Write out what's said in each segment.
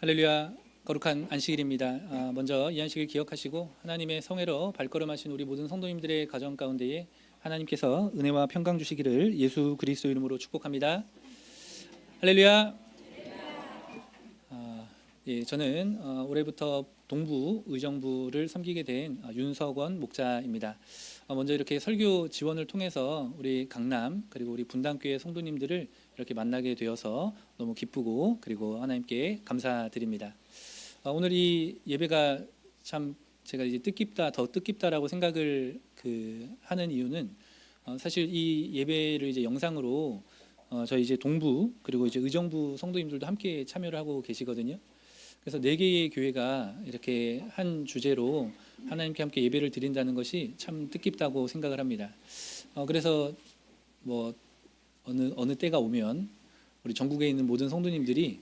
할렐루야. 거룩한 안식일입니다. 먼저 이 안식일 기억하시고 하나님의 성회로 발걸음하신 우리 모든 성도님들의 가정 가운데에 하나님께서 은혜와 평강 주시기를 예수 그리스도 이름으로 축복합니다. 할렐루야. 저는 올해부터 동부 의정부를 섬기게 된 윤석원 목자입니다. 먼저 이렇게 설교 지원을 통해서 우리 강남 그리고 우리 분당교회 성도님들을 이렇게 만나게 되어서 너무 기쁘고 그리고 하나님께 감사드립니다. 오늘 이 예배가 참 제가 이제 더 뜻깊다라고 생각을 하는 이유는 사실 이 예배를 이제 영상으로 저희 이제 동부 그리고 이제 의정부 성도님들도 함께 참여를 하고 계시거든요. 그래서 4개의 교회가 이렇게 한 주제로 하나님께 함께 예배를 드린다는 것이 참 뜻깊다고 생각을 합니다. 그래서 뭐 어느 때가 오면 우리 전국에 있는 모든 성도님들이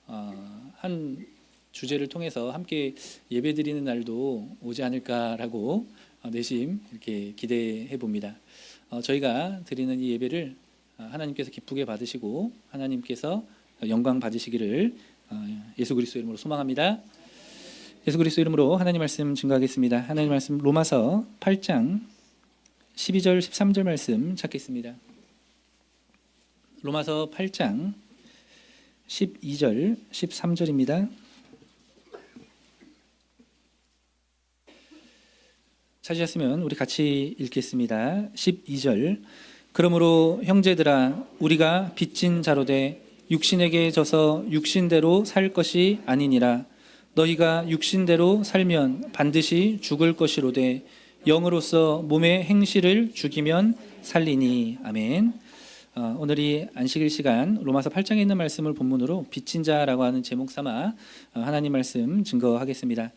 한 주제를 통해서 함께 예배 드리는 날도 오지 않을까라고 내심 이렇게 기대해 봅니다. 저희가 드리는 이 예배를 하나님께서 기쁘게 받으시고 하나님께서 영광 받으시기를 예수 그리스도 이름으로 소망합니다. 예수 그리스도 이름으로 하나님 말씀 증거하겠습니다. 하나님 말씀 로마서 8장 12절 13절 말씀 찾겠습니다. 로마서 8장 12절 13절입니다. 찾으셨으면 우리 같이 읽겠습니다. 12절 그러므로 형제들아 우리가 빚진 자로되 육신에게 져서 육신대로 살 것이 아니니라. 너희가 육신대로 살면 반드시 죽을 것이로되 영으로서 몸의 행실을 죽이면 살리니. 아멘. 오늘 이 안식일 시간 로마서 8장에 있는 말씀을 본문으로 빚진 자라고 하는 제목 삼아 하나님 말씀 증거하겠습니다.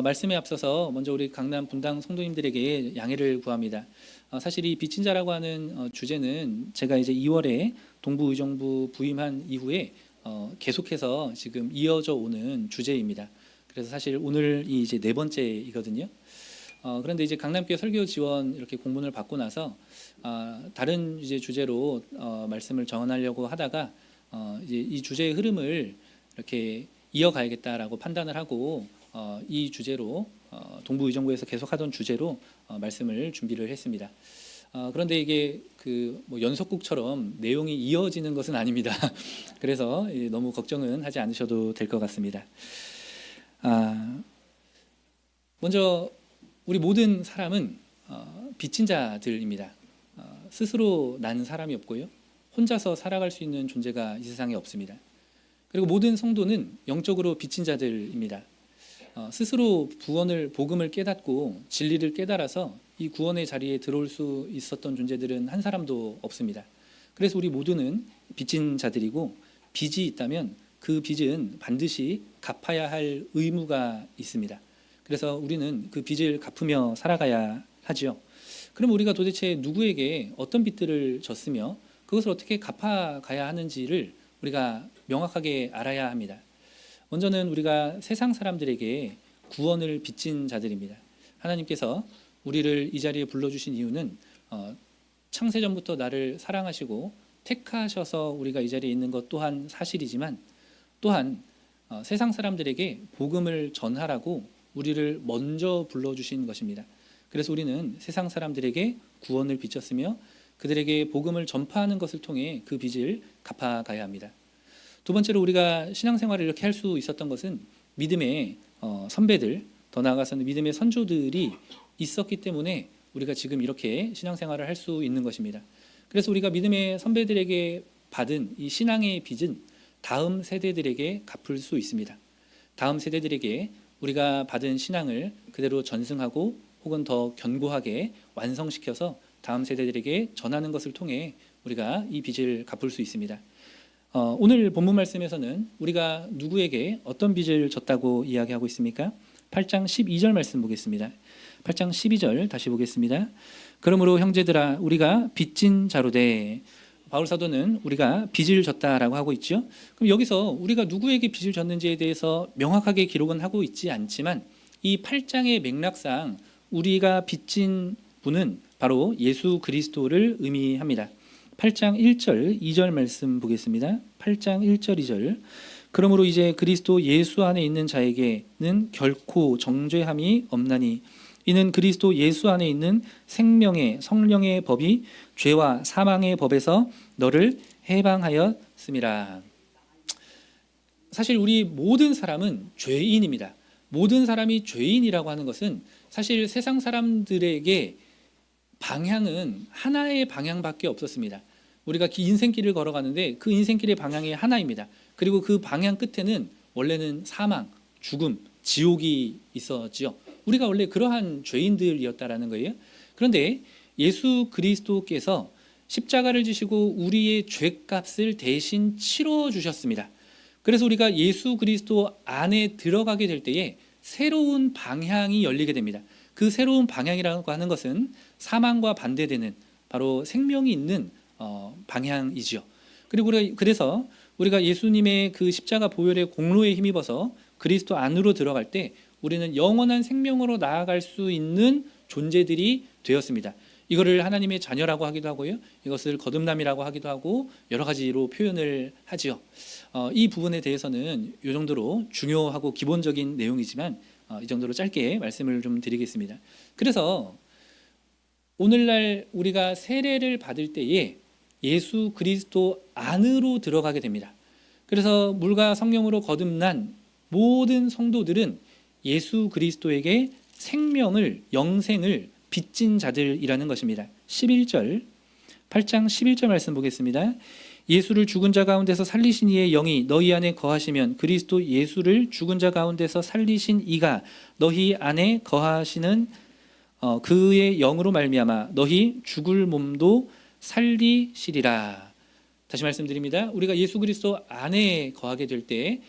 말씀에 앞서서 먼저 우리 강남 분당 성도님들에게 양해를 구합니다. 사실 이 빚진 자라고 하는 주제는 제가 이제 2월에 동부 의정부 부임한 이후에 계속해서 지금 이어져 오는 주제입니다. 그래서 사실 오늘이 이제 4번째이거든요. 그런데 이제 강남교회 설교 지원 이렇게 공문을 받고 나서 다른 이제 주제로 말씀을 전하려고 하다가 이제 이 주제의 흐름을 이렇게 이어가야겠다라고 판단을 하고 이 주제로 동부 의정부에서 계속하던 주제로 말씀을 준비를 했습니다. 그런데 이게 뭐 연속극처럼 내용이 이어지는 것은 아닙니다. 그래서 너무 걱정은 하지 않으셔도 될 것 같습니다. 먼저 우리 모든 사람은 빚진 자들입니다. 스스로 난 사람이 없고요. 혼자서 살아갈 수 있는 존재가 이 세상에 없습니다. 그리고 모든 성도는 영적으로 빚진 자들입니다. 스스로 복음을 깨닫고 진리를 깨달아서 이 구원의 자리에 들어올 수 있었던 존재들은 한 사람도 없습니다. 그래서 우리 모두는 빚진 자들이고 빚이 있다면 그 빚은 반드시 갚아야 할 의무가 있습니다. 그래서 우리는 그 빚을 갚으며 살아가야 하죠. 그럼 우리가 도대체 누구에게 어떤 빚들을 졌으며 그것을 어떻게 갚아가야 하는지를 우리가 명확하게 알아야 합니다. 먼저는 우리가 세상 사람들에게 구원을 빚진 자들입니다. 하나님께서 우리를 이 자리에 불러주신 이유는 창세전부터 나를 사랑하시고 택하셔서 우리가 이 자리에 있는 것 또한 사실이지만 또한 세상 사람들에게 복음을 전하라고 우리를 먼저 불러주신 것입니다. 그래서 우리는 세상 사람들에게 구원을 빚졌으며 그들에게 복음을 전파하는 것을 통해 그 빚을 갚아가야 합니다. 두 번째로 우리가 신앙생활을 이렇게 할 수 있었던 것은 믿음의 선배들, 더 나아가서는 믿음의 선조들이 있었기 때문에 우리가 지금 이렇게 신앙생활을 할 수 있는 것입니다. 그래서 우리가 믿음의 선배들에게 받은 이 신앙의 빚은 다음 세대들에게 갚을 수 있습니다. 다음 세대들에게 우리가 받은 신앙을 그대로 전승하고 혹은 더 견고하게 완성시켜서 다음 세대들에게 전하는 것을 통해 우리가 이 빚을 갚을 수 있습니다. 오늘 본문 말씀에서는 우리가 누구에게 어떤 빚을 졌다고 이야기하고 있습니까? 8장 12절 말씀 보겠습니다. 8장 12절 다시 보겠습니다. 그러므로 형제들아 우리가 빚진 자로되, 바울 사도는 우리가 빚을 졌다라고 하고 있죠. 그럼 여기서 우리가 누구에게 빚을 졌는지에 대해서 명확하게 기록은 하고 있지 않지만 이 8장의 맥락상 우리가 빚진 분은 바로 예수 그리스도를 의미합니다. 8장 1절 2절 말씀 보겠습니다. 8장 1절 2절 그러므로 이제 그리스도 예수 안에 있는 자에게는 결코 정죄함이 없나니 이는 그리스도 예수 안에 있는 생명의 성령의 법이 죄와 사망의 법에서 너를 해방하였음이라. 사실 우리 모든 사람은 죄인입니다. 모든 사람이 죄인이라고 하는 것은 사실 세상 사람들에게 방향은 하나의 방향밖에 없었습니다. 우리가 인생길을 걸어가는데 그 인생길의 방향이 하나입니다. 그리고 그 방향 끝에는 원래는 사망, 죽음, 지옥이 있었지요. 우리가 원래 그러한 죄인들이었다라는 거예요. 그런데 예수 그리스도께서 십자가를 지시고 우리의 죄값을 대신 치러 주셨습니다. 그래서 우리가 예수 그리스도 안에 들어가게 될 때에 새로운 방향이 열리게 됩니다. 그 새로운 방향이라고 하는 것은 사망과 반대되는 바로 생명이 있는 방향이지요. 그리고 그래서 우리가 예수님의 그 십자가 보혈의 공로에 힘입어서 그리스도 안으로 들어갈 때 우리는 영원한 생명으로 나아갈 수 있는 존재들이 되었습니다. 이거를 하나님의 자녀라고 하기도 하고요. 이것을 거듭남이라고 하기도 하고 여러 가지로 표현을 하지요. 이 부분에 대해서는 이 정도로 중요하고 기본적인 내용이지만 이 정도로 짧게 말씀을 좀 드리겠습니다. 그래서 오늘날 우리가 세례를 받을 때에 예수 그리스도 안으로 들어가게 됩니다. 그래서 물과 성령으로 거듭난 모든 성도들은 예수 그리스도에게 생명을, 영생을 빚진 자들이라는 것입니다. 8장 11절 말씀 보겠습니다. 예수를 죽은 자 가운데서 살리신 이의 영이 너희 안에 거하시면 그리스도 예수를 죽은 자 가운데서 살리신 이가 너희 안에 거하시는 그의 영으로 말미암아 너희 죽을 몸도 살리시리라. 다시 말씀드립니다. 우리가 예수 그리스도 안에 거하게 될 때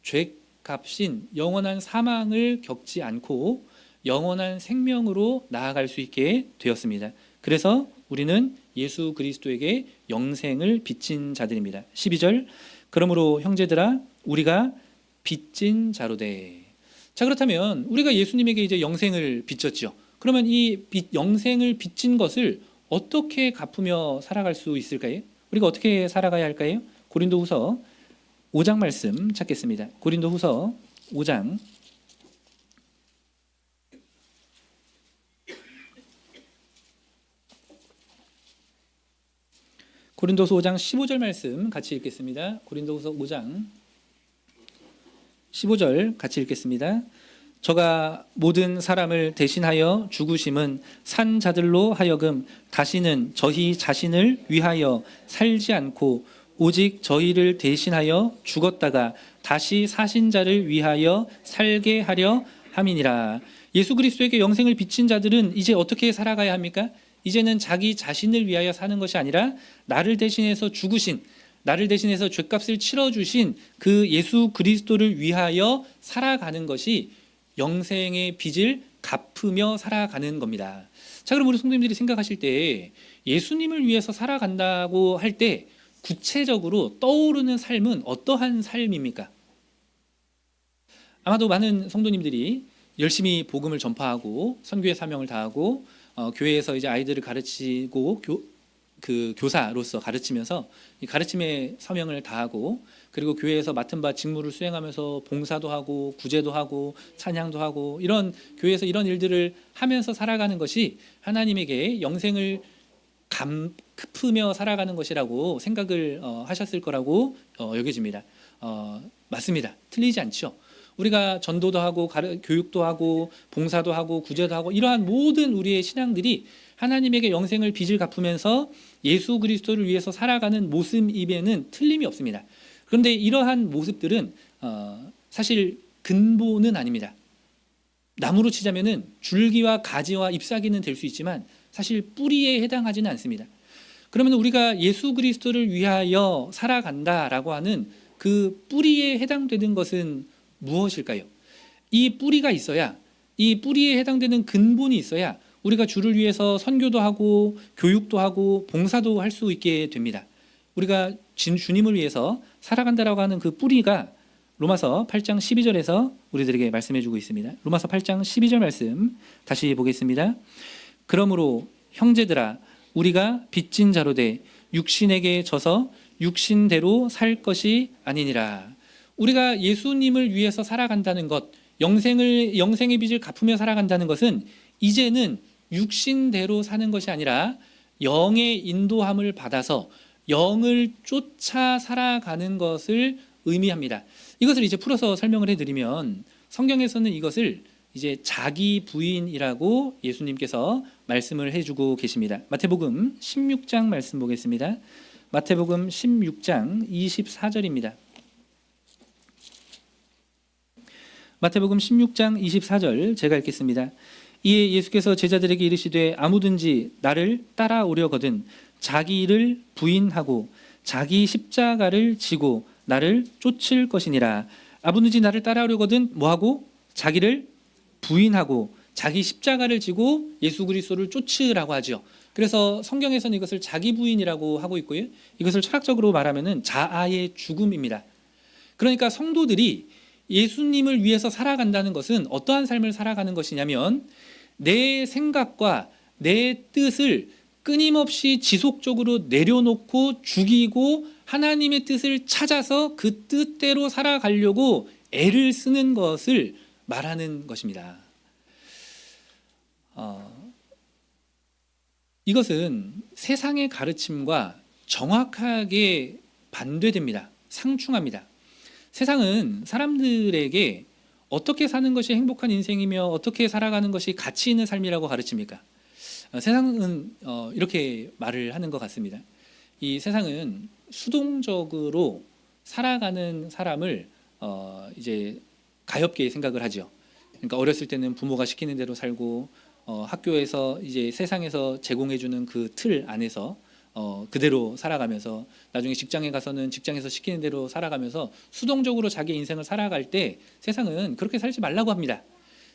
죄값인 영원한 사망을 겪지 않고 영원한 생명으로 나아갈 수 있게 되었습니다. 그래서 우리는 예수 그리스도에게 영생을 빚진 자들입니다. 12절 그러므로 형제들아 우리가 빚진 자로되. 자, 그렇다면 우리가 예수님에게 이제 영생을 빚졌죠. 그러면 이 영생을 빚진 것을 어떻게 갚으며 살아갈 수 있을까요? 우리가 어떻게 살아가야 할까요? 고린도후서 5장 말씀 찾겠습니다. 고린도후서 5장 고린도서 5장 15절 말씀 같이 읽겠습니다. 고린도서 5장 15절 같이 읽겠습니다. 저가 모든 사람을 대신하여 죽으심은 산 자들로 하여금 다시는 저희 자신을 위하여 살지 않고 오직 저희를 대신하여 죽었다가 다시 사신 자를 위하여 살게 하려 함이니라. 예수 그리스도에게 영생을 빚진 자들은 이제 어떻게 살아가야 합니까? 이제는 자기 자신을 위하여 사는 것이 아니라 나를 대신해서 죽으신, 나를 대신해서 죄값을 치러주신 그 예수 그리스도를 위하여 살아가는 것이 영생의 빚을 갚으며 살아가는 겁니다. 자, 그럼 우리 성도님들이 생각하실 때 예수님을 위해서 살아간다고 할 때 구체적으로 떠오르는 삶은 어떠한 삶입니까? 아마도 많은 성도님들이 열심히 복음을 전파하고 선교의 사명을 다하고 교회에서 이제 아이들을 가르치고 교사로서 가르치면서 이 가르침의 사명을 다하고 그리고 교회에서 맡은 바 직무를 수행하면서 봉사도 하고 구제도 하고 찬양도 하고 이런 교회에서 이런 일들을 하면서 살아가는 것이 하나님에게 영생을 갚으며 살아가는 것이라고 생각을 하셨을 거라고 여겨집니다. 맞습니다. 틀리지 않죠. 우리가 전도도 하고 교육도 하고 봉사도 하고 구제도 하고 이러한 모든 우리의 신앙들이 하나님에게 영생을 빚을 갚으면서 예수 그리스도를 위해서 살아가는 모습임에는 틀림이 없습니다. 그런데 이러한 모습들은 사실 근본은 아닙니다. 나무로 치자면은 줄기와 가지와 잎사귀는 될 수 있지만 사실 뿌리에 해당하지는 않습니다. 그러면 우리가 예수 그리스도를 위하여 살아간다라고 하는 그 뿌리에 해당되는 것은 무엇일까요? 이 뿌리가 있어야, 이 뿌리에 해당되는 근본이 있어야 우리가 주를 위해서 선교도 하고 교육도 하고 봉사도 할 수 있게 됩니다. 우리가 주님을 위해서 살아간다라고 하는 그 뿌리가 로마서 8장 12절에서 우리들에게 말씀해 주고 있습니다. 로마서 8장 12절 말씀 다시 보겠습니다. 그러므로 형제들아 우리가 빚진 자로 돼 육신에게 져서 육신대로 살 것이 아니니라. 우리가 예수님을 위해서 살아간다는 것, 영생의 빚을 갚으며 살아간다는 것은 이제는 육신대로 사는 것이 아니라 영의 인도함을 받아서 영을 쫓아 살아가는 것을 의미합니다. 이것을 이제 풀어서 설명을 해드리면 성경에서는 이것을 이제 자기 부인이라고 예수님께서 말씀을 해주고 계십니다. 마태복음 16장 말씀 보겠습니다. 마태복음 16장 24절입니다. 마태복음 16장 24절 제가 읽겠습니다. 이에 예수께서 제자들에게 이르시되 아무든지 나를 따라오려거든 자기를 부인하고 자기 십자가를 지고 나를 쫓을 것이니라. 아무든지 나를 따라오려거든 뭐하고? 자기를 부인하고 자기 십자가를 지고 예수 그리스도를 쫓으라고 하죠. 그래서 성경에서는 이것을 자기 부인이라고 하고 있고요. 이것을 철학적으로 말하면 자아의 죽음입니다. 그러니까 성도들이 예수님을 위해서 살아간다는 것은 어떠한 삶을 살아가는 것이냐면 내 생각과 내 뜻을 끊임없이 지속적으로 내려놓고 죽이고 하나님의 뜻을 찾아서 그 뜻대로 살아가려고 애를 쓰는 것을 말하는 것입니다. 이것은 세상의 가르침과 정확하게 반대됩니다. 상충합니다. 세상은 사람들에게 어떻게 사는 것이 행복한 인생이며 어떻게 살아가는 것이 가치 있는 삶이라고 가르칩니까? 세상은 이렇게 말을 하는 것 같습니다. 이 세상은 수동적으로 살아가는 사람을 이제 가엾게 생각을 하죠. 그러니까 어렸을 때는 부모가 시키는 대로 살고 학교에서 이제 세상에서 제공해주는 그 틀 안에서 그대로 살아가면서 나중에 직장에 가서는 직장에서 시키는 대로 살아가면서 수동적으로 자기 인생을 살아갈 때 세상은 그렇게 살지 말라고 합니다.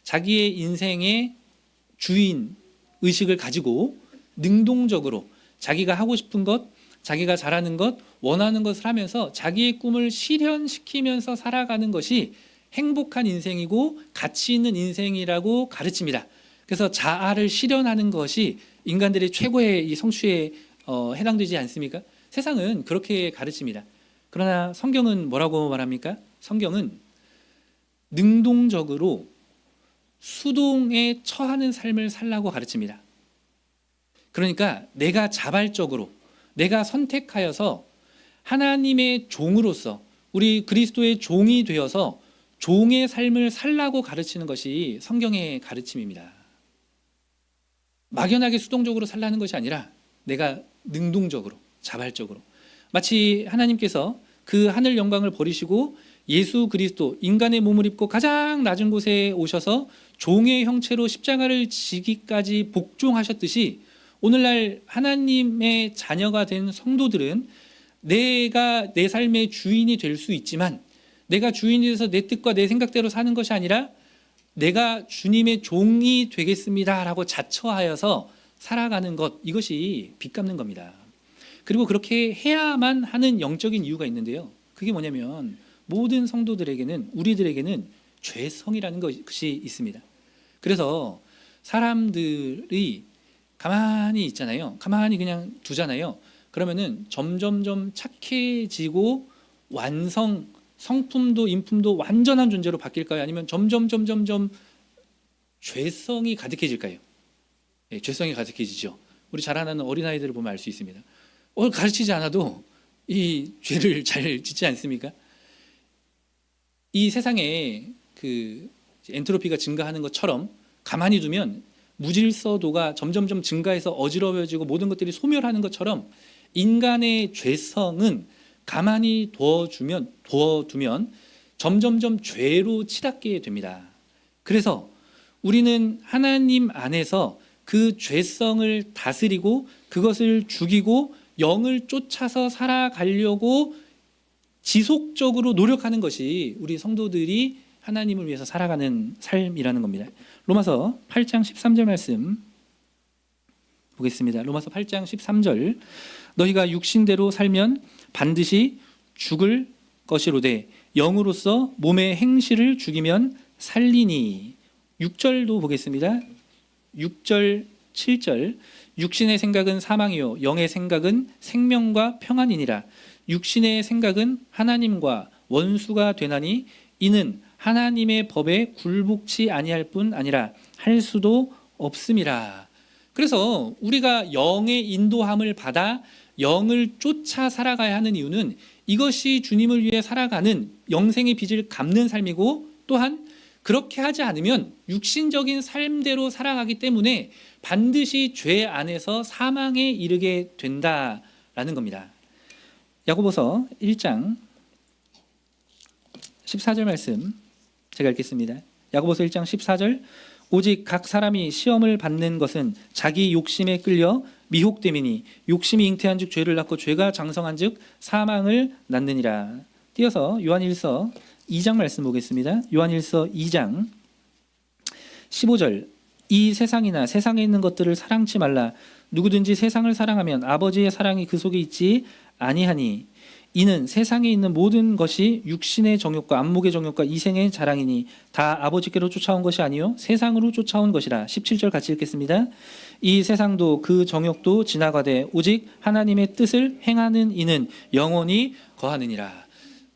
자기의 인생의 주인 의식을 가지고 능동적으로 자기가 하고 싶은 것, 자기가 잘하는 것, 원하는 것을 하면서 자기의 꿈을 실현시키면서 살아가는 것이 행복한 인생이고 가치 있는 인생이라고 가르칩니다. 그래서 자아를 실현하는 것이 인간들의 최고의 이 성취에 해당되지 않습니까? 세상은 그렇게 가르칩니다. 그러나 성경은 뭐라고 말합니까? 성경은 능동적으로 수동에 처하는 삶을 살라고 가르칩니다. 그러니까 내가 자발적으로 내가 선택하여서 하나님의 종으로서 우리 그리스도의 종이 되어서 종의 삶을 살라고 가르치는 것이 성경의 가르침입니다. 막연하게 수동적으로 살라는 것이 아니라 내가 능동적으로 자발적으로 마치 하나님께서 그 하늘 영광을 버리시고 예수 그리스도 인간의 몸을 입고 가장 낮은 곳에 오셔서 종의 형체로 십자가를 지기까지 복종하셨듯이 오늘날 하나님의 자녀가 된 성도들은 내가 내 삶의 주인이 될 수 있지만 내가 주인이 돼서 내 뜻과 내 생각대로 사는 것이 아니라 내가 주님의 종이 되겠습니다라고 자처하여서 살아가는 것, 이것이 빚 갚는 겁니다. 그리고 그렇게 해야만 하는 영적인 이유가 있는데요. 그게 뭐냐면 모든 성도들에게는 우리들에게는 죄성이라는 것이 있습니다. 그래서 사람들이 가만히 있잖아요. 가만히 그냥 두잖아요. 그러면은 점점점 착해지고 성품도 인품도 완전한 존재로 바뀔까요? 아니면 점점 죄성이 가득해질까요? 네, 죄성이 가득해지죠. 우리 자라나는 어린아이들을 보면 알 수 있습니다. 가르치지 않아도 이 죄를 잘 짓지 않습니까? 이 세상에 그 엔트로피가 증가하는 것처럼 가만히 두면 무질서도가 점점점 증가해서 어지러워지고 모든 것들이 소멸하는 것처럼 인간의 죄성은 가만히 두어두면 점점점 죄로 치닫게 됩니다. 그래서 우리는 하나님 안에서 그 죄성을 다스리고 그것을 죽이고 영을 쫓아서 살아가려고 지속적으로 노력하는 것이 우리 성도들이 하나님을 위해서 살아가는 삶이라는 겁니다. 로마서 8장 13절 말씀 보겠습니다. 로마서 8장 13절 너희가 육신대로 살면 반드시 죽을 것이로되 영으로서 몸의 행실을 죽이면 살리니. 6절도 보겠습니다. 6절 7절 육신의 생각은 사망이요 영의 생각은 생명과 평안이니라. 육신의 생각은 하나님과 원수가 되나니 이는 하나님의 법에 굴복치 아니할 뿐 아니라 할 수도 없음이라. 그래서 우리가 영의 인도함을 받아 영을 쫓아 살아가야 하는 이유는 이것이 주님을 위해 살아가는 영생의 빚을 갚는 삶이고, 또한 그렇게 하지 않으면 육신적인 삶대로 살아가기 때문에 반드시 죄 안에서 사망에 이르게 된다라는 겁니다. 야고보서 1장 14절 말씀 제가 읽겠습니다. 야고보서 1장 14절, 오직 각 사람이 시험을 받는 것은 자기 욕심에 끌려 미혹됨이니 욕심이 잉태한즉 죄를 낳고 죄가 장성한즉 사망을 낳느니라. 띄어서 요한일서 2장 말씀 보겠습니다. 요한일서 2장 15절, 이 세상이나 세상에 있는 것들을 사랑치 말라. 누구든지 세상을 사랑하면 아버지의 사랑이 그 속에 있지 아니하니 이는 세상에 있는 모든 것이 육신의 정욕과 안목의 정욕과 이생의 자랑이니 다 아버지께로 쫓아온 것이 아니요 세상으로 쫓아온 것이라. 17절 같이 읽겠습니다. 이 세상도 그 정욕도 지나가되 오직 하나님의 뜻을 행하는 이는 영원히 거하느니라.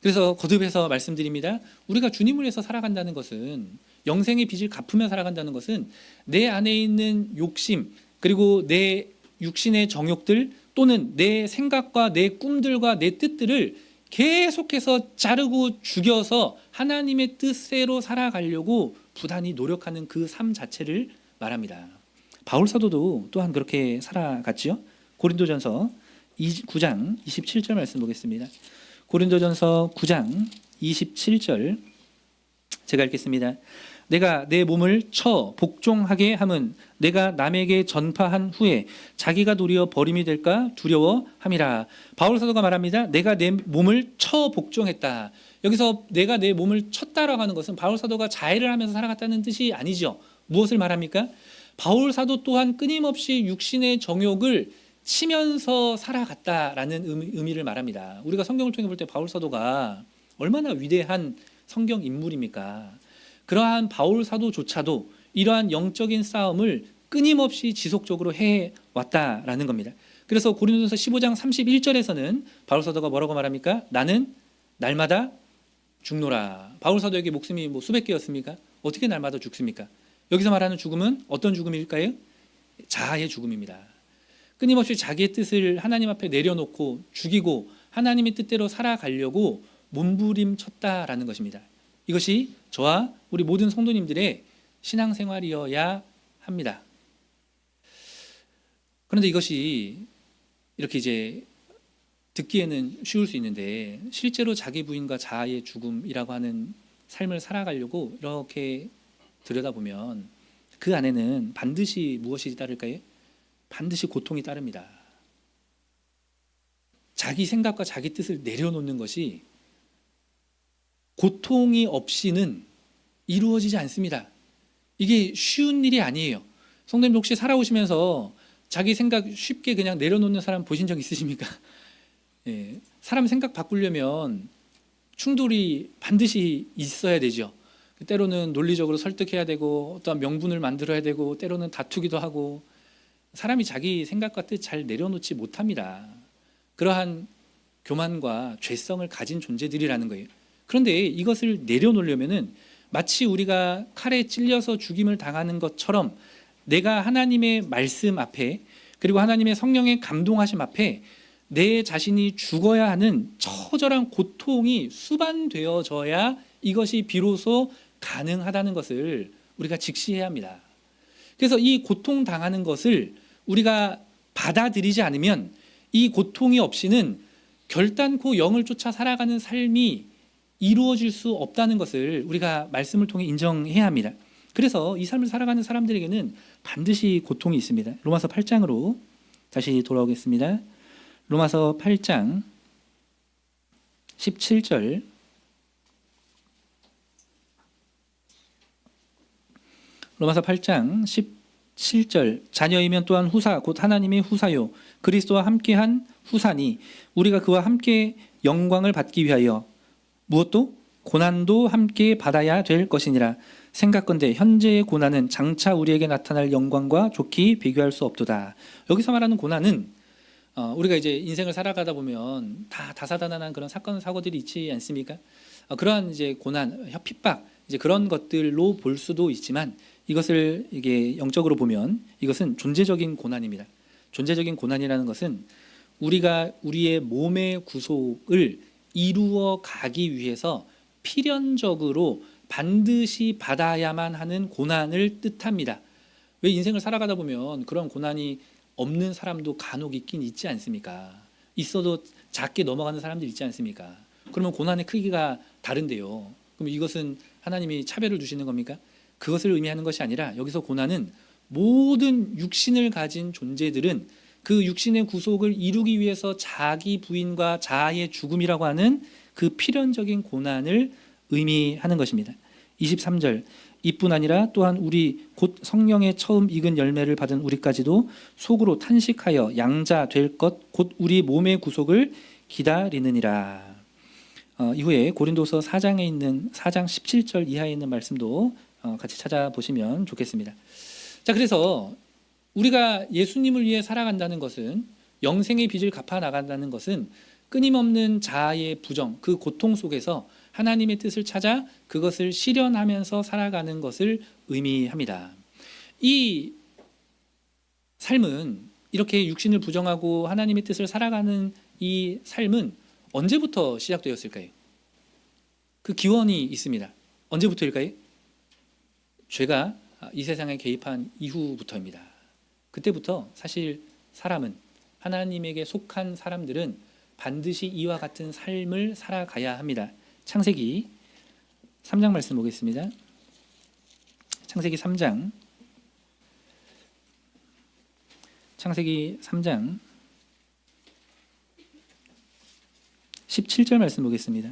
그래서 거듭해서 말씀드립니다. 우리가 주님을 위해서 살아간다는 것은, 영생의 빚을 갚으며 살아간다는 것은 내 안에 있는 욕심, 그리고 내 육신의 정욕들, 또는 내 생각과 내 꿈들과 내 뜻들을 계속해서 자르고 죽여서 하나님의 뜻대로 살아가려고 부단히 노력하는 그 삶 자체를 말합니다. 바울 사도도 또한 그렇게 살아갔지요. 고린도전서 9장 27절 말씀 보겠습니다. 고린도전서 9장 27절 제가 읽겠습니다. 내가 내 몸을 쳐 복종하게 함은 내가 남에게 전파한 후에 자기가 도리어 버림이 될까 두려워함이라. 바울 사도가 말합니다. 내가 내 몸을 쳐 복종했다. 여기서 내가 내 몸을 쳤다라고 하는 것은 바울 사도가 자해를 하면서 살아갔다는 뜻이 아니죠. 무엇을 말합니까? 바울 사도 또한 끊임없이 육신의 정욕을 치면서 살아갔다라는 의미를 말합니다. 우리가 성경을 통해 볼 때 바울 사도가 얼마나 위대한 성경 인물입니까? 그러한 바울 사도조차도 이러한 영적인 싸움을 끊임없이 지속적으로 해왔다라는 겁니다. 그래서 고린도전서 15장 31절에서는 바울 사도가 뭐라고 말합니까? 나는 날마다 죽노라. 바울 사도에게 목숨이 수백 개였습니까? 어떻게 날마다 죽습니까? 여기서 말하는 죽음은 어떤 죽음일까요? 자아의 죽음입니다. 끊임없이 자기의 뜻을 하나님 앞에 내려놓고 죽이고 하나님의 뜻대로 살아가려고 몸부림쳤다라는 것입니다. 이것이 저와 우리 모든 성도님들의 신앙생활이어야 합니다. 그런데 이것이 이렇게 이제 듣기에는 쉬울 수 있는데, 실제로 자기 부인과 자아의 죽음이라고 하는 삶을 살아가려고 이렇게 들여다보면 그 안에는 반드시 무엇이 따를까요? 반드시 고통이 따릅니다. 자기 생각과 자기 뜻을 내려놓는 것이 고통이 없이는 이루어지지 않습니다. 이게 쉬운 일이 아니에요. 성도님 혹시 살아오시면서 자기 생각 쉽게 그냥 내려놓는 사람 보신 적 있으십니까? 예, 사람 생각 바꾸려면 충돌이 반드시 있어야 되죠. 때로는 논리적으로 설득해야 되고 어떠한 명분을 만들어야 되고 때로는 다투기도 하고, 사람이 자기 생각과 뜻 잘 내려놓지 못합니다. 그러한 교만과 죄성을 가진 존재들이라는 거예요. 그런데 이것을 내려놓으려면은 마치 우리가 칼에 찔려서 죽임을 당하는 것처럼 내가 하나님의 말씀 앞에, 그리고 하나님의 성령의 감동하심 앞에 내 자신이 죽어야 하는 처절한 고통이 수반되어져야 이것이 비로소 가능하다는 것을 우리가 직시해야 합니다. 그래서 이 고통당하는 것을 우리가 받아들이지 않으면 이 고통이 없이는 결단코 영을 쫓아 살아가는 삶이 이루어질 수 없다는 것을 우리가 말씀을 통해 인정해야 합니다. 그래서 이 삶을 살아가는 사람들에게는 반드시 고통이 있습니다. 로마서 8장으로 다시 돌아오겠습니다. 로마서 8장 17절, 로마서 8장 17절, 자녀이면 또한 후사 곧 하나님의 후사요 그리스도와 함께한 후사니 우리가 그와 함께 영광을 받기 위하여 무엇도 고난도 함께 받아야 될 것이니라. 생각건대 현재의 고난은 장차 우리에게 나타날 영광과 좋게 비교할 수 없도다. 여기서 말하는 고난은 우리가 이제 인생을 살아가다 보면 다 다사다난한 그런 사건 사고들이 있지 않습니까? 그러한 이제 고난, 핍박 이제 그런 것들로 볼 수도 있지만 이것을 이게 영적으로 보면 이것은 존재적인 고난입니다. 존재적인 고난이라는 것은 우리가 우리의 몸의 구속을 이루어 가기 위해서 필연적으로 반드시 받아야만 하는 고난을 뜻합니다. 왜 인생을 살아가다 보면 그런 고난이 없는 사람도 간혹 있긴 있지 않습니까? 있어도 작게 넘어가는 사람들 있지 않습니까? 그러면 고난의 크기가 다른데요. 그럼 이것은 하나님이 차별을 두시는 겁니까? 그것을 의미하는 것이 아니라 여기서 고난은 모든 육신을 가진 존재들은 그 육신의 구속을 이루기 위해서 자기 부인과 자아의 죽음이라고 하는 그 필연적인 고난을 의미하는 것입니다. 23절 이뿐 아니라 또한 우리 곧 성령의 처음 익은 열매를 받은 우리까지도 속으로 탄식하여 양자 될 것 곧 우리 몸의 구속을 기다리느니라. 이후에 고린도서 4장에 있는 4장 17절 이하에 있는 말씀도 같이 찾아보시면 좋겠습니다. 자, 그래서 우리가 예수님을 위해 살아간다는 것은 영생의 빚을 갚아 나간다는 것은 끊임없는 자아의 부정, 그 고통 속에서 하나님의 뜻을 찾아 그것을 실현하면서 살아가는 것을 의미합니다. 이 삶은 이렇게 육신을 부정하고 하나님의 뜻을 살아가는 이 삶은 언제부터 시작되었을까요? 그 기원이 있습니다. 언제부터일까요? 죄가 이 세상에 개입한 이후부터입니다. 그때부터 사실 사람은 하나님에게 속한 사람들은 반드시 이와 같은 삶을 살아가야 합니다. 창세기 3장 말씀 보겠습니다. 창세기 3장 17절 말씀 보겠습니다.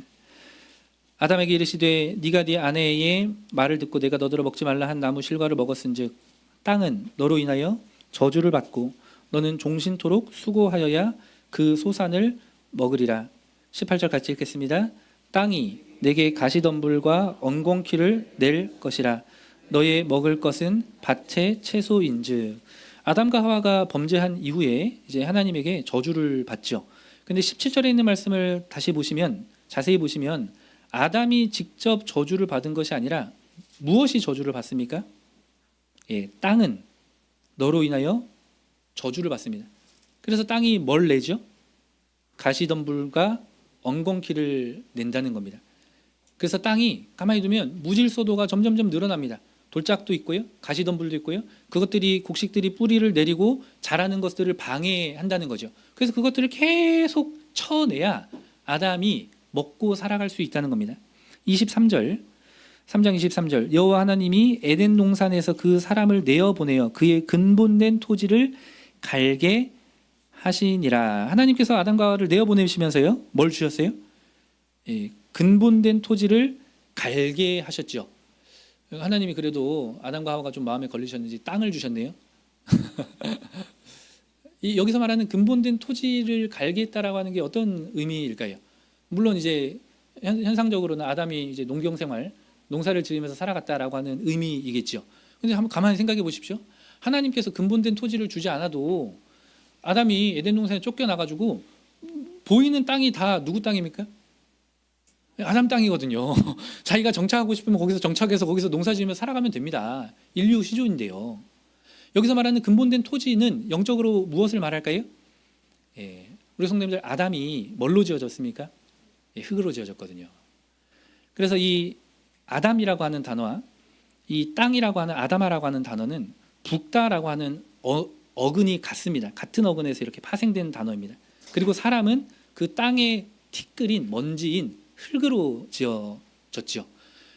아담에게 이르시되 네가 네 아내의 말을 듣고 내가 너더러 먹지 말라 한 나무 실과를 먹었은즉 땅은 너로 인하여 저주를 받고 너는 종신토록 수고하여야 그 소산을 먹으리라. 18절 같이 읽겠습니다. 땅이 내게 가시덤불과 엉겅퀴를 낼 것이라. 너의 먹을 것은 밭의 채소인즉. 아담과 하와가 범죄한 이후에 이제 하나님에게 저주를 받죠. 근데 17절에 있는 말씀을 다시 보시면, 자세히 보시면 아담이 직접 저주를 받은 것이 아니라 무엇이 저주를 받습니까? 땅은 너로 인하여 저주를 받습니다. 그래서 땅이 뭘 내죠? 가시덤불과 엉겅퀴를 낸다는 겁니다. 그래서 땅이 가만히 두면 무질서도가 점점점 늘어납니다. 돌짝도 있고요, 가시덤불도 있고요. 그것들이 곡식들이 뿌리를 내리고 자라는 것들을 방해한다는 거죠. 그래서 그것들을 계속 쳐내야 아담이 먹고 살아갈 수 있다는 겁니다. 23절 3장 23절 여호와 하나님이 에덴 동산에서 그 사람을 내어 보내어 그의 근본된 토지를 갈게 하시니라. 하나님께서 아담과 하와를 내어 보내시면서요, 뭘 주셨어요? 근본된 토지를 갈게 하셨죠. 하나님이 그래도 아담과 하와가 좀 마음에 걸리셨는지 땅을 주셨네요. 여기서 말하는 근본된 토지를 갈게 했다라고 하는 게 어떤 의미일까요? 물론 이제 현상적으로는 아담이 이제 농경생활, 농사를 지으면서 살아갔다라고 하는 의미이겠죠. 근데 한번 가만히 생각해 보십시오. 하나님께서 근본된 토지를 주지 않아도 아담이 에덴 동산에 쫓겨나가지고 보이는 땅이 다 누구 땅입니까? 아담 땅이거든요. 자기가 정착하고 싶으면 거기서 정착해서 거기서 농사 지으며 살아가면 됩니다. 인류 시조인데요. 여기서 말하는 근본된 토지는 영적으로 무엇을 말할까요? 우리 성도님들, 아담이 뭘로 지어졌습니까? 흙으로 지어졌거든요. 그래서 이 아담이라고 하는 단어와 이 땅이라고 하는 아담아라고 하는 단어는 북다라고 하는 어근이 같습니다. 같은 어근에서 이렇게 파생된 단어입니다. 그리고 사람은 그 땅에 티끌인 먼지인 흙으로 지어졌죠.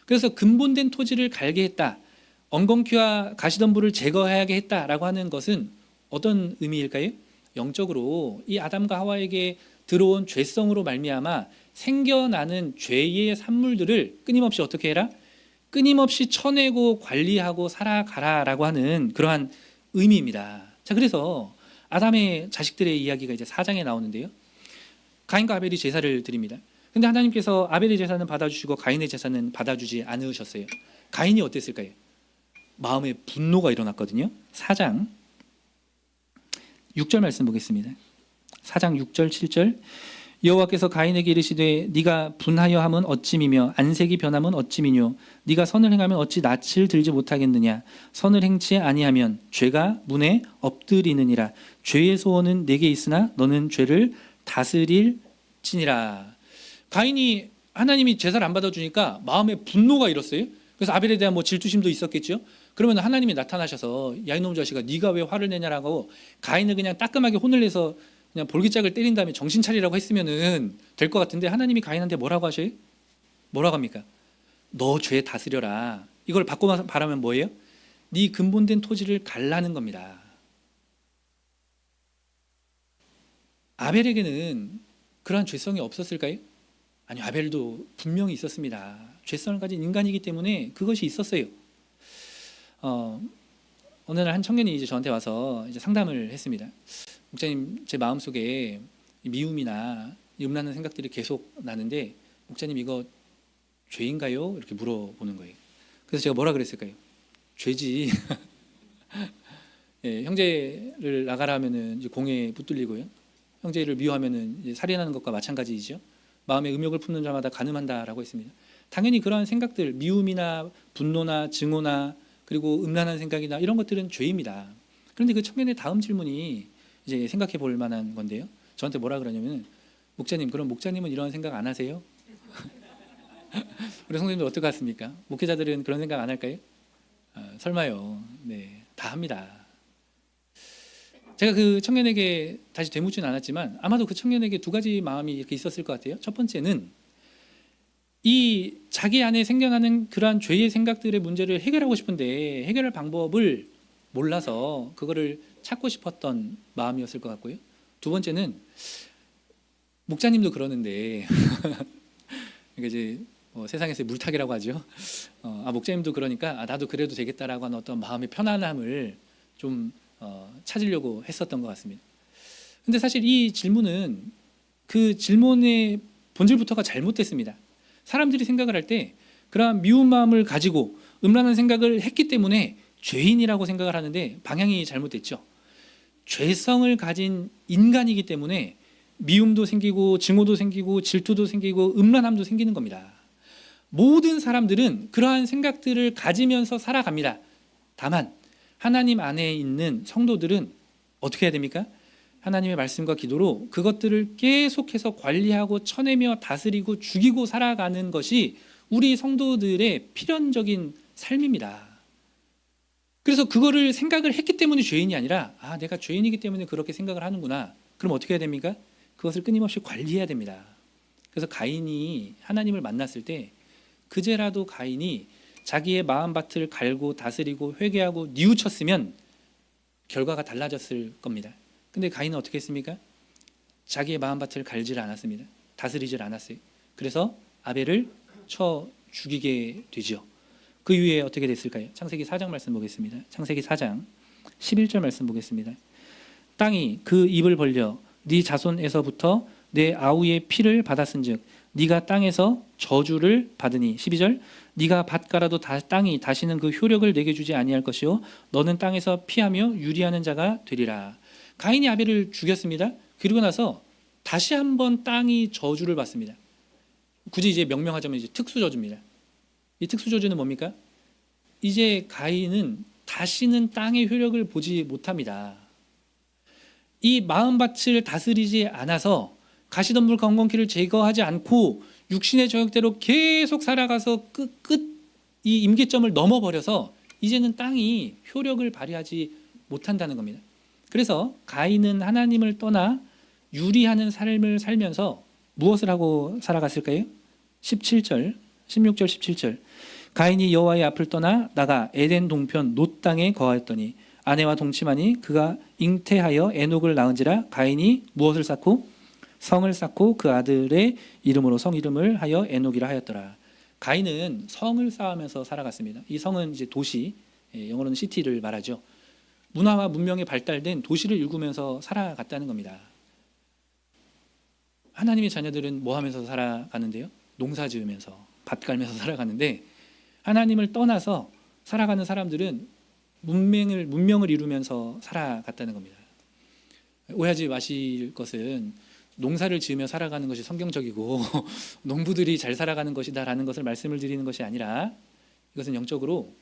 그래서 근본된 토지를 갈게 했다, 엉겅퀴와 가시덤불을 제거하게 했다라고 하는 것은 어떤 의미일까요? 영적으로 이 아담과 하와에게 들어온 죄성으로 말미암아 생겨나는 죄의 산물들을 끊임없이 어떻게 해라? 끊임없이 쳐내고 관리하고 살아가라라고 하는 그러한 의미입니다. 자, 그래서 아담의 자식들의 이야기가 이제 4장에 나오는데요. 가인과 아벨이 제사를 드립니다. 근데 하나님께서 아벨의 제사는 받아주시고 가인의 제사는 받아주지 않으셨어요. 가인이 어땠을까요? 마음에 분노가 일어났거든요. 4장 6절 말씀 보겠습니다. 4장 6절 7절. 여호와께서 가인에게 이르시되 네가 분하여 함은 어찌미며 안색이 변함은 어찌미뇨 네가 선을 행하면 어찌 낯을 들지 못하겠느냐 선을 행치 아니하면 죄가 문에 엎드리느니라 죄의 소원은 내게 있으나 너는 죄를 다스릴지니라. 가인이 하나님이 제사를 안 받아주니까 마음에 분노가 일었어요. 그래서 아벨에 대한 뭐 질투심도 있었겠죠. 그러면 하나님이 나타나셔서 야 이놈 자식아 네가 왜 화를 내냐라고 가인을 그냥 따끔하게 혼을 내서 그냥 볼기짝을 때린 다음에 정신 차리라고 했으면은 될 것 같은데 하나님이 가인한테 뭐라고 하셔요? 뭐라고 합니까? 너 죄 다스려라. 이걸 바꿔 말하면 뭐예요? 네 근본된 토지를 갈라는 겁니다. 아벨에게는 그러한 죄성이 없었을까요? 아니, 아벨도 분명히 있었습니다. 죄성을 가진 인간이기 때문에 그것이 있었어요. 어느 날 한 청년이 이제 저한테 와서 이제 상담을 했습니다. 목사님, 제 마음속에 미움이나 음란한 생각들이 계속 나는데 목사님 이거 죄인가요? 이렇게 물어보는 거예요. 그래서 제가 뭐라 그랬을까요? 죄지. 예, 형제를 나가라 하면은 이제 공에 붙들리고요. 형제를 미워하면은 이제 살인하는 것과 마찬가지이죠. 마음에 음욕을 품는 자마다 간음한다라고 했습니다. 당연히 그러한 생각들, 미움이나 분노나 증오나 그리고 음란한 생각이나 이런 것들은 죄입니다. 그런데 그 청년의 다음 질문이 이제 생각해 볼 만한 건데요. 저한테 뭐라 그러냐면 목사님, 그럼 목사님은 이런 생각 안 하세요? 우리 성도님들 어떻게 같습니까? 목회자들은 그런 생각 안 할까요? 설마요. 네, 다 합니다. 제가 그 청년에게 다시 되묻지는 않았지만 아마도 그 청년에게 두 가지 마음이 이렇게 있었을 것 같아요. 첫 번째는 이 자기 안에 생겨나는 그러한 죄의 생각들의 문제를 해결하고 싶은데 해결할 방법을 몰라서 그거를 찾고 싶었던 마음이었을 것 같고요. 두 번째는 목자님도 그러는데 그러니까 이제 세상에서 물타기라고 하죠. 목자님도 그러니까 나도 그래도 되겠다라고 하는 어떤 마음의 편안함을 좀 찾으려고 했었던 것 같습니다. 근데 사실 이 질문은 그 질문의 본질부터가 잘못됐습니다. 사람들이 생각을 할 때 그러한 미운 마음을 가지고 음란한 생각을 했기 때문에 죄인이라고 생각을 하는데 방향이 잘못됐죠. 죄성을 가진 인간이기 때문에 미움도 생기고 증오도 생기고 질투도 생기고 음란함도 생기는 겁니다. 모든 사람들은 그러한 생각들을 가지면서 살아갑니다. 다만 하나님 안에 있는 성도들은 어떻게 해야 됩니까? 하나님의 말씀과 기도로 그것들을 계속해서 관리하고 쳐내며 다스리고 죽이고 살아가는 것이 우리 성도들의 필연적인 삶입니다. 그래서 그거를 생각을 했기 때문에 죄인이 아니라 내가 죄인이기 때문에 그렇게 생각을 하는구나. 그럼 어떻게 해야 됩니까? 그것을 끊임없이 관리해야 됩니다. 그래서 가인이 하나님을 만났을 때 그제라도 가인이 자기의 마음밭을 갈고 다스리고 회개하고 뉘우쳤으면 결과가 달라졌을 겁니다. 근데 가인은 어떻게 했습니까? 자기의 마음밭을 갈지를 않았습니다. 다스리질 않았어요. 그래서 아벨을 쳐 죽이게 되죠. 그 이후에 어떻게 됐을까요? 창세기 4장 말씀 보겠습니다. 창세기 4장 11절 말씀 보겠습니다. 땅이 그 입을 벌려 네 자손에서부터 내 아우의 피를 받았은즉 네가 땅에서 저주를 받으니 12절 네가 밭가라도 땅이 다시는 그 효력을 내게 주지 아니할 것이요 너는 땅에서 피하며 유리하는 자가 되리라. 가인이 아벨을 죽였습니다. 그리고 나서 다시 한번 땅이 저주를 받습니다. 굳이 이제 명명하자면 이제 특수저주입니다. 이 특수저주는 뭡니까? 이제 가인은 다시는 땅의 효력을 보지 못합니다. 이 마음밭을 다스리지 않아서 가시덤불 건건키를 제거하지 않고 육신의 저역대로 계속 살아가서 이 임계점을 넘어버려서 이제는 땅이 효력을 발휘하지 못한다는 겁니다. 그래서 가인은 하나님을 떠나 유리하는 삶을 살면서 무엇을 하고 살아갔을까요? 17절, 16절, 17절. 가인이 여호와의 앞을 떠나 나가 에덴 동편 놋 땅에 거하였더니 아내와 동침하니 그가 잉태하여 에녹을 낳은지라. 가인이 무엇을 쌓고? 성을 쌓고 그 아들의 이름으로 성 이름을 하여 에녹이라 하였더라. 가인은 성을 쌓으면서 살아갔습니다. 이 성은 이제 도시, 영어로는 시티를 말하죠. 문화와 문명이 발달된 도시를 일구면서 살아갔다는 겁니다. 하나님의 자녀들은 뭐 하면서 살아가는데요? 농사 지으면서, 밭 갈면서 살아가는데 하나님을 떠나서 살아가는 사람들은 문명을 이루면서 살아갔다는 겁니다. 오해하지 마실 것은 농사를 지으며 살아가는 것이 성경적이고 농부들이 잘 살아가는 것이다라는 것을 말씀을 드리는 것이 아니라, 이것은 영적으로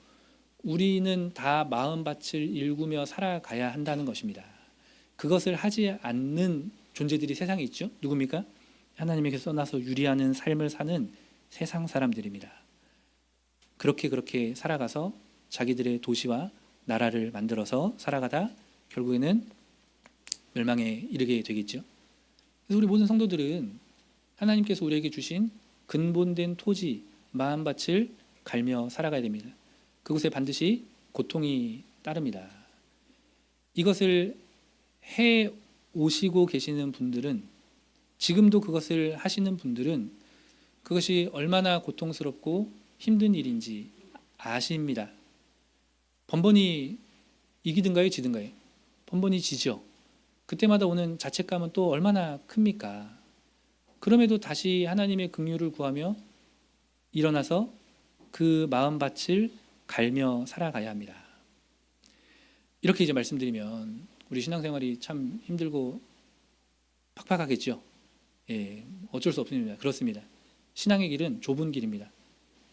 우리는 다 마음밭을 일구며 살아가야 한다는 것입니다. 그것을 하지 않는 존재들이 세상에 있죠. 누굽니까? 하나님에게 써놔서 유리하는 삶을 사는 세상 사람들입니다. 그렇게 살아가서 자기들의 도시와 나라를 만들어서 살아가다 결국에는 멸망에 이르게 되겠죠. 그래서 우리 모든 성도들은 하나님께서 우리에게 주신 근본된 토지, 마음밭을 갈며 살아가야 됩니다. 그곳에 반드시 고통이 따릅니다. 이것을 해 오시고 계시는 분들은, 지금도 그것을 하시는 분들은 그것이 얼마나 고통스럽고 힘든 일인지 아십니다. 번번이 이기든가요, 지든가요? 번번이 지죠. 그때마다 오는 자책감은 또 얼마나 큽니까? 그럼에도 다시 하나님의 긍휼을 구하며 일어나서 그 마음밭을 갈며 살아가야 합니다. 이렇게 이제 말씀드리면 우리 신앙생활이 참 힘들고 팍팍하겠죠. 예, 어쩔 수 없습니다. 그렇습니다. 신앙의 길은 좁은 길입니다.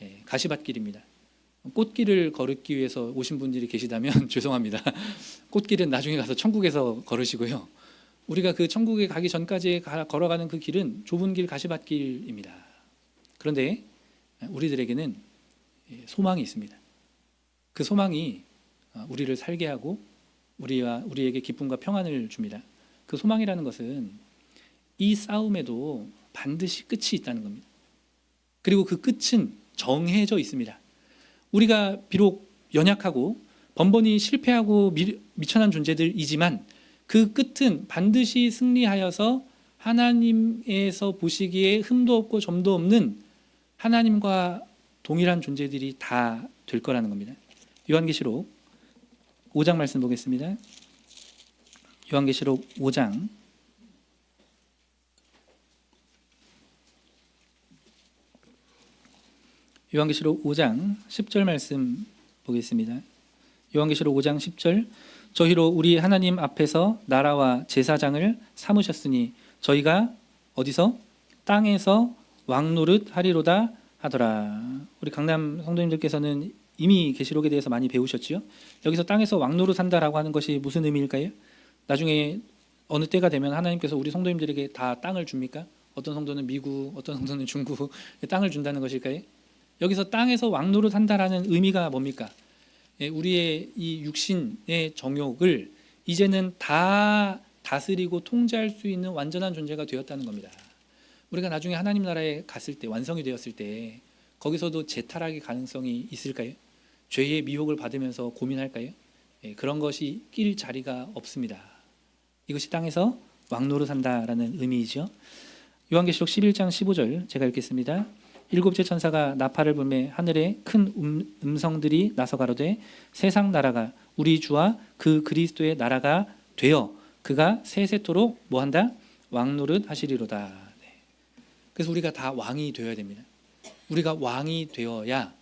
예, 가시밭길입니다. 꽃길을 걸기 위해서 오신 분들이 계시다면 죄송합니다. 꽃길은 나중에 가서 천국에서 걸으시고요. 우리가 그 천국에 가기 전까지 걸어가는 그 길은 좁은 길, 가시밭길입니다. 그런데 우리들에게는 소망이 있습니다. 그 소망이 우리를 살게 하고 우리에게 기쁨과 평안을 줍니다. 그 소망이라는 것은 이 싸움에도 반드시 끝이 있다는 겁니다. 그리고 그 끝은 정해져 있습니다. 우리가 비록 연약하고 번번이 실패하고 미천한 존재들이지만 그 끝은 반드시 승리하여서 하나님에서 보시기에 흠도 없고 점도 없는 하나님과 동일한 존재들이 다 될 거라는 겁니다. 요한계시록 5장 말씀 보겠습니다. 요한계시록 5장 10절 말씀 보겠습니다. 요한계시록 5장 10절, 저희로 우리 하나님 앞에서 나라와 제사장을 삼으셨으니 저희가 어디서? 땅에서 왕노릇 하리로다 하더라. 우리 강남 성도님들께서는 이미 계시록에 대해서 많이 배우셨지요? 여기서 땅에서 왕노릇 한다라고 하는 것이 무슨 의미일까요? 나중에 어느 때가 되면 하나님께서 우리 성도님들에게 다 땅을 줍니까? 어떤 성도는 미국, 어떤 성도는 중국 땅을 준다는 것일까요? 여기서 땅에서 왕노릇 한다라는 의미가 뭡니까? 우리의 이 육신의 정욕을 이제는 다 다스리고 통제할 수 있는 완전한 존재가 되었다는 겁니다. 우리가 나중에 하나님 나라에 갔을 때, 완성이 되었을 때 거기서도 재탈락의 가능성이 있을까요? 죄의 미혹을 받으면서 고민할까요? 그런 것이 낄 자리가 없습니다. 이것이 땅에서 왕노릇 한다라는 의미이죠. 요한계시록 11장 15절 제가 읽겠습니다. 일곱째 천사가 나팔을 불매 하늘에 큰 음성들이 나서 가로되 세상 나라가 우리 주와 그 그리스도의 나라가 되어 그가 세세토록 뭐한다? 왕노릇 하시리로다. 그래서 우리가 다 왕이 되어야 됩니다. 우리가 왕이 되어야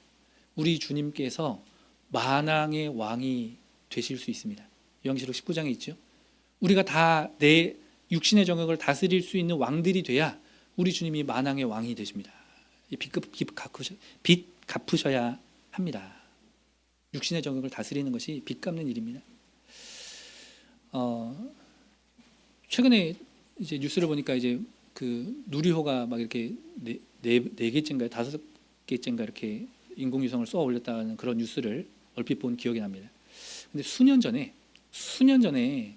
우리 주님께서 만왕의 왕이 되실 수 있습니다. 요한계시록 19장에 있죠. 우리가 다 내 육신의 정욕을 다스릴 수 있는 왕들이 돼야 우리 주님이 만왕의 왕이 되십니다. 빚 갚으셔야 합니다. 육신의 정욕을 다스리는 것이 빚 갚는 일입니다. 최근에 이제 뉴스를 보니까 이제 그 누리호가 막 이렇게 네 개째인가요, 5개째인가 이렇게 인공위성을 쏘아 올렸다는 그런 뉴스를 얼핏 본 기억이 납니다. 근데 수년 전에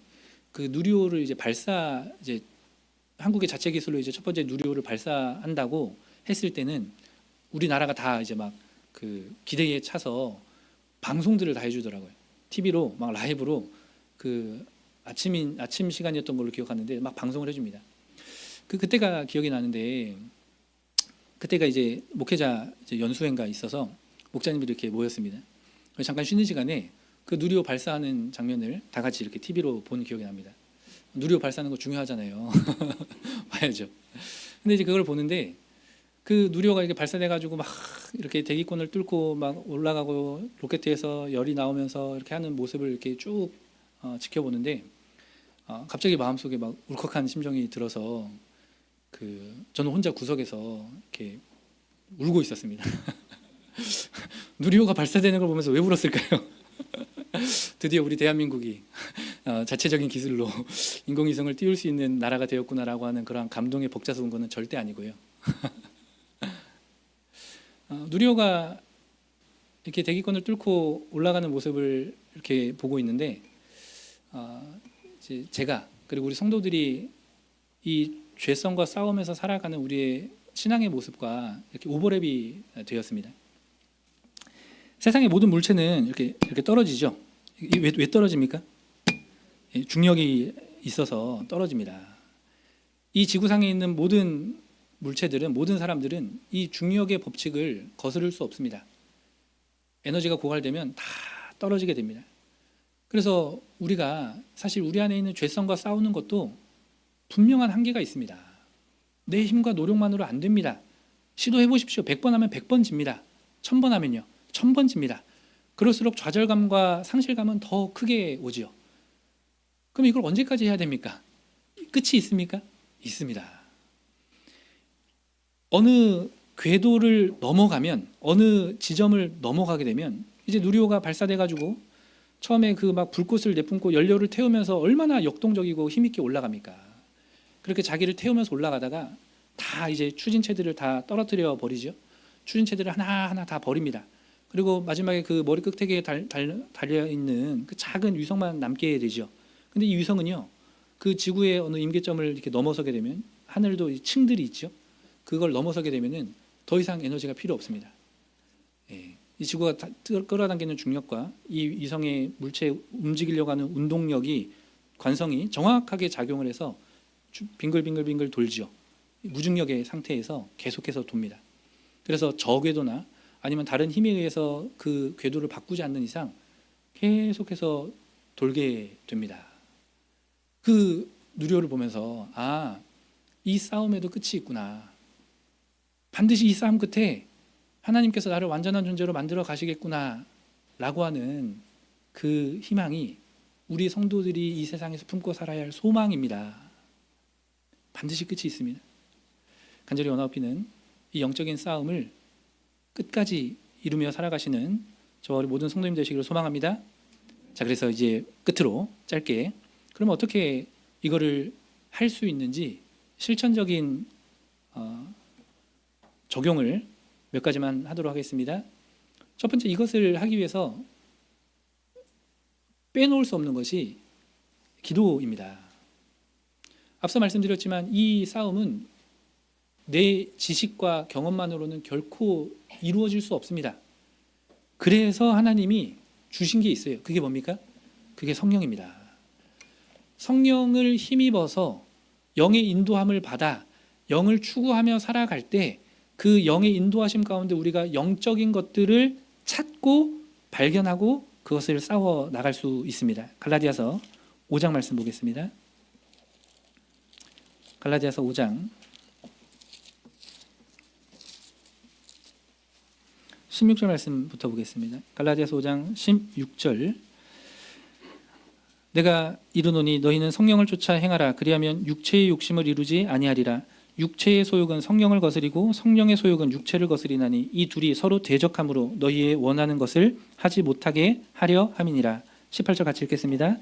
그 누리호를 이제 이제 한국의 자체 기술로 이제 첫 번째 누리호를 발사한다고 했을 때는 우리나라가 다 이제 막 그 기대에 차서 방송들을 다 해주더라고요. TV로 막 라이브로 그 아침 시간이었던 걸로 기억하는데 막 방송을 해줍니다. 그때가 기억이 나는데, 그때가 이제 목회자 이제 연수회가 있어서 목자님들이 이렇게 모였습니다. 잠깐 쉬는 시간에 그 누리호 발사하는 장면을 다 같이 이렇게 TV로 본 기억이 납니다. 누리호 발사하는 거 중요하잖아요. 봐야죠. 근데 이제 그걸 보는데 그 누리호가 이렇게 발사돼가지고 막 이렇게 대기권을 뚫고 막 올라가고 로켓에서 열이 나오면서 이렇게 하는 모습을 이렇게 쭉 지켜보는데 갑자기 마음속에 막 울컥한 심정이 들어서 저는 혼자 구석에서 이렇게 울고 있었습니다. 누리호가 발사되는 걸 보면서 왜 울었을까요? 드디어 우리 대한민국이 자체적인 기술로 인공위성을 띄울 수 있는 나라가 되었구나라고 하는 그런 감동에 벅차서 온 것은 절대 아니고요. 누리호가 이렇게 대기권을 뚫고 올라가는 모습을 이렇게 보고 있는데 이제 제가 그리고 우리 성도들이 이 죄성과 싸우면서 살아가는 우리의 신앙의 모습과 이렇게 오버랩이 되었습니다. 세상의 모든 물체는 이렇게 떨어지죠. 왜 떨어집니까? 중력이 있어서 떨어집니다. 이 지구상에 있는 모든 물체들은, 모든 사람들은 이 중력의 법칙을 거스를 수 없습니다. 에너지가 고갈되면 다 떨어지게 됩니다. 그래서 우리가 사실 우리 안에 있는 죄성과 싸우는 것도 분명한 한계가 있습니다. 내 힘과 노력만으로 안 됩니다. 시도해 보십시오. 100번 하면 100번 집니다. 1000번 하면요 1000번 집니다. 그럴수록 좌절감과 상실감은 더 크게 오지요. 그럼 이걸 언제까지 해야 됩니까? 끝이 있습니까? 있습니다. 어느 궤도를 넘어가면, 어느 지점을 넘어가게 되면 이제 누리호가 발사돼 가지고 처음에 그 막 불꽃을 내뿜고 연료를 태우면서 얼마나 역동적이고 힘있게 올라갑니까? 그렇게 자기를 태우면서 올라가다가 다 이제 추진체들을 다 떨어뜨려 버리죠. 추진체들을 하나하나 다 버립니다. 그리고 마지막에 그 머리 끝에게 달려 있는 그 작은 위성만 남게 되죠. 근데 이 위성은요, 그 지구의 어느 임계점을 이렇게 넘어서게 되면 하늘도 층들이 있죠. 그걸 넘어서게 되면은 더 이상 에너지가 필요 없습니다. 이 지구가 끌어당기는 중력과 이 위성의 물체 움직이려고 하는 운동력이, 관성이 정확하게 작용을 해서 빙글빙글 돌지요. 무중력의 상태에서 계속해서 돕니다. 그래서 저궤도나 아니면 다른 힘에 의해서 그 궤도를 바꾸지 않는 이상 계속해서 돌게 됩니다. 그 누리호를 보면서 이 싸움에도 끝이 있구나. 반드시 이 싸움 끝에 하나님께서 나를 완전한 존재로 만들어 가시겠구나 라고 하는 그 희망이 우리 성도들이 이 세상에서 품고 살아야 할 소망입니다. 반드시 끝이 있습니다. 간절히 원하옵기는 이 영적인 싸움을 끝까지 이루며 살아가시는 저와 우리 모든 성도님 되시기를 소망합니다. 자, 그래서 이제 끝으로 짧게, 그러면 어떻게 이거를 할 수 있는지 실천적인 적용을 몇 가지만 하도록 하겠습니다. 첫 번째, 이것을 하기 위해서 빼놓을 수 없는 것이 기도입니다. 앞서 말씀드렸지만 이 싸움은 내 지식과 경험만으로는 결코 이루어질 수 없습니다. 그래서 하나님이 주신 게 있어요. 그게 뭡니까? 그게 성령입니다. 성령을 힘입어서 영의 인도함을 받아 영을 추구하며 살아갈 때 그 영의 인도하심 가운데 우리가 영적인 것들을 찾고 발견하고 그것을 싸워 나갈 수 있습니다. 갈라디아서 5장 말씀 보겠습니다. 갈라디아서 5장 16절 말씀부터 보겠습니다. 갈라디아서 5장 16절. 내가 이르노니 너희는 성령을 쫓아 행하라. 그리하면 육체의 욕심을 이루지 아니하리라. 육체의 소욕은 성령을 거스리고 성령의 소욕은 육체를 거스리나니 이 둘이 서로 대적함으로 너희의 원하는 것을 하지 못하게 하려 함이니라. 18절 같이 읽겠습니다.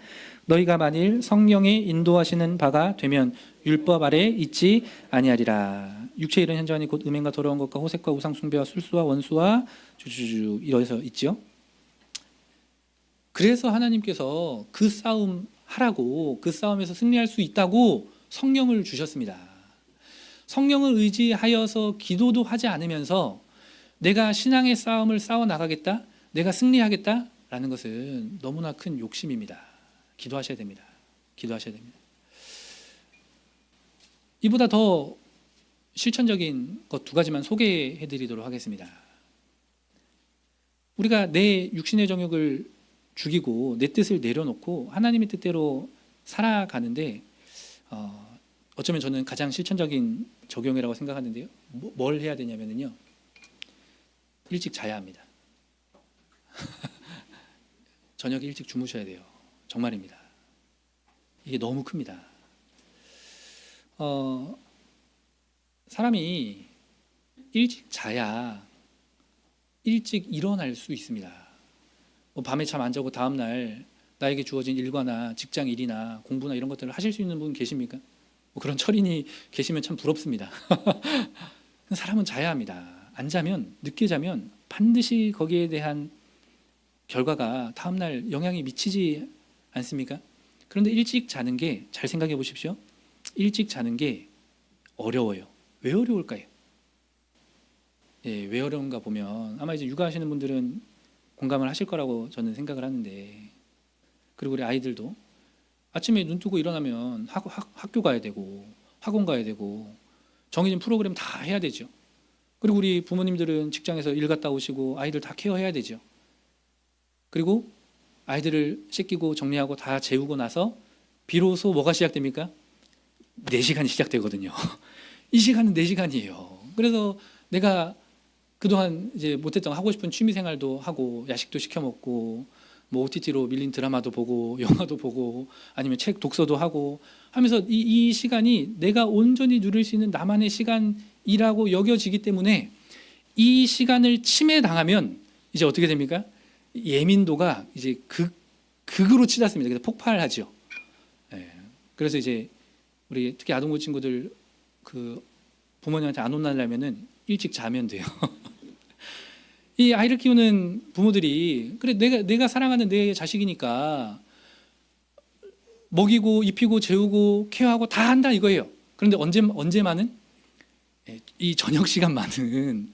너희가 만일 성령의 인도하시는 바가 되면 율법 아래 있지 아니하리라. 육체의 이런 현저하니 곧 음행과 더러운 것과 호색과 우상 숭배와 술수와 원수와 주주주 이러서 있죠. 그래서 하나님께서 그 싸움 하라고, 그 싸움에서 승리할 수 있다고 성령을 주셨습니다. 성령을 의지하여서 기도도 하지 않으면서 내가 신앙의 싸움을 싸워 나가겠다, 내가 승리하겠다라는 것은 너무나 큰 욕심입니다. 기도하셔야 됩니다. 기도하셔야 됩니다. 이보다 더 실천적인 것 두 가지만 소개해 드리도록 하겠습니다. 우리가 내 육신의 정욕을 죽이고 내 뜻을 내려놓고 하나님의 뜻대로 살아가는데 어쩌면 저는 가장 실천적인 적용이라고 생각하는데요. 뭘 해야 되냐면요, 일찍 자야 합니다. 저녁에 일찍 주무셔야 돼요. 정말입니다. 이게 너무 큽니다. 사람이 일찍 자야 일찍 일어날 수 있습니다. 뭐 밤에 잠 안 자고 다음 날 나에게 주어진 일과나 직장 일이나 공부나 이런 것들을 하실 수 있는 분 계십니까? 뭐 그런 철인이 계시면 참 부럽습니다. 사람은 자야 합니다. 안 자면, 늦게 자면 반드시 거기에 대한 결과가 다음 날 영향이 미치지 않습니까? 그런데 일찍 자는 게, 잘 생각해 보십시오. 일찍 자는 게 어려워요. 왜 어려울까요? 예, 왜 어려운가 보면 아마 이제 육아하시는 분들은 공감을 하실 거라고 저는 생각을 하는데, 그리고 우리 아이들도 아침에 눈 뜨고 일어나면 학교 가야 되고 학원 가야 되고 정해진 프로그램 다 해야 되죠. 그리고 우리 부모님들은 직장에서 일 갔다 오시고 아이들 다 케어해야 되죠. 그리고 아이들을 씻기고 정리하고 다 재우고 나서 비로소 뭐가 시작됩니까? 4시간이 시작되거든요. 이 시간은 4시간이에요. 그래서 내가 그동안 이제 못했던 하고 싶은 취미 생활도 하고 야식도 시켜 먹고 뭐 OTT로 밀린 드라마도 보고 영화도 보고 아니면 책 독서도 하고 하면서 이 시간이 내가 온전히 누릴 수 있는 나만의 시간이라고 여겨지기 때문에 이 시간을 침해당하면 이제 어떻게 됩니까? 예민도가 이제 극으로 치닫습니다. 그래서 폭발하죠. 예. 그래서 이제 우리 특히 아동부 친구들 그 부모님한테 안 혼나려면은 일찍 자면 돼요. 이 아이를 키우는 부모들이 그래 내가 사랑하는 내 자식이니까 먹이고 입히고 재우고 케어하고 다 한다 이거예요. 그런데 언제만은 이 저녁 시간만은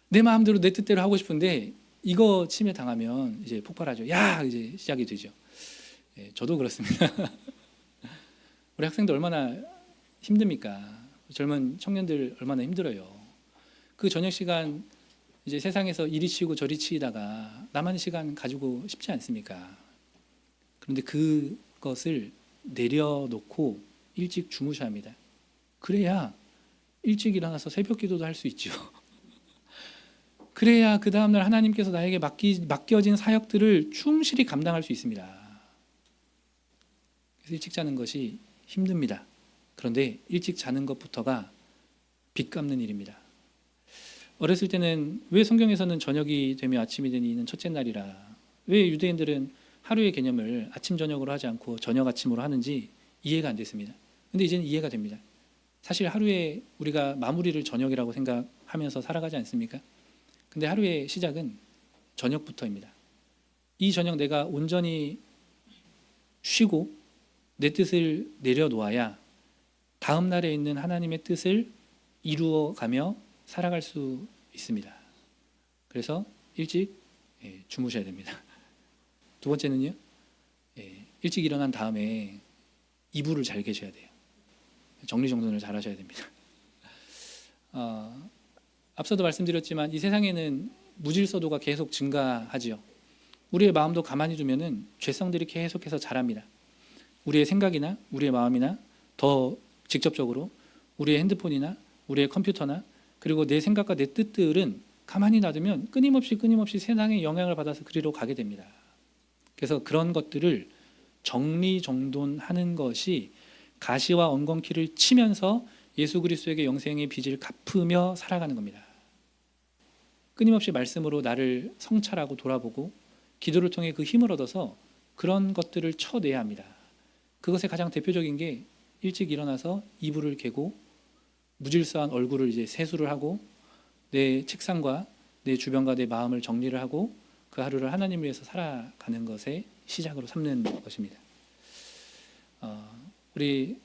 내 마음대로 내 뜻대로 하고 싶은데 이거 침해 당하면 이제 폭발하죠. 야 이제 시작이 되죠. 저도 그렇습니다. 우리 학생들 얼마나 힘듭니까? 젊은 청년들 얼마나 힘들어요. 그 저녁 시간 이제 세상에서 이리 치이고 저리 치이다가 나만의 시간 가지고 싶지 않습니까? 그런데 그것을 내려놓고 일찍 주무셔야 합니다. 그래야 일찍 일어나서 새벽 기도도 할 수 있죠. 그래야 그 다음날 하나님께서 나에게 맡겨진 사역들을 충실히 감당할 수 있습니다. 그래서 일찍 자는 것이 힘듭니다. 그런데 일찍 자는 것부터가 빚 갚는 일입니다. 어렸을 때는 왜 성경에서는 저녁이 되며 아침이 되니 이는 첫째 날이라, 왜 유대인들은 하루의 개념을 아침 저녁으로 하지 않고 저녁 아침으로 하는지 이해가 안 됐습니다. 근데 이제는 이해가 됩니다. 사실 하루에 우리가 마무리를 저녁이라고 생각하면서 살아가지 않습니까? 근데 하루의 시작은 저녁부터입니다. 이 저녁 내가 온전히 쉬고 내 뜻을 내려놓아야 다음 날에 있는 하나님의 뜻을 이루어가며 살아갈 수 있습니다. 그래서 일찍 주무셔야 됩니다. 두 번째는요, 일찍 일어난 다음에 이불을 잘 계셔야 돼요. 정리정돈을 잘 하셔야 됩니다. 앞서도 말씀드렸지만 이 세상에는 무질서도가 계속 증가하지요. 우리의 마음도 가만히 두면은 죄성들이 계속해서 자랍니다. 우리의 생각이나 우리의 마음이나 더 직접적으로 우리의 핸드폰이나 우리의 컴퓨터나 그리고 내 생각과 내 뜻들은 가만히 놔두면 끊임없이 세상의 영향을 받아서 그리로 가게 됩니다. 그래서 그런 것들을 정리정돈하는 것이 가시와 엉겅퀴를 치면서 예수 그리스도에게 영생의 빚을 갚으며 살아가는 겁니다. 끊임없이 말씀으로 나를 성찰하고 돌아보고 기도를 통해 그 힘을 얻어서 그런 것들을 쳐내야 합니다. 그것의 가장 대표적인 게 일찍 일어나서 이불을 개고 무질서한 얼굴을 이제 세수를 하고 내 책상과 내 주변과 내 마음을 정리를 하고 그 하루를 하나님을 위해서 살아가는 것의 시작으로 삼는 것입니다. 우리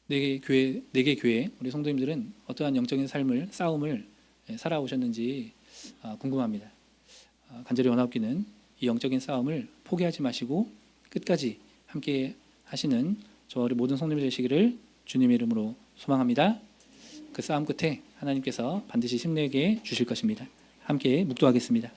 네 개 교회 우리 성도님들은 어떠한 영적인 싸움을 살아오셨는지 궁금합니다. 간절히 원하옵기는 이 영적인 싸움을 포기하지 마시고 끝까지 함께 하시는 저 우리 모든 성도님들 되시기를 주님의 이름으로 소망합니다. 그 싸움 끝에 하나님께서 반드시 힘내게 주실 것입니다. 함께 묵도하겠습니다.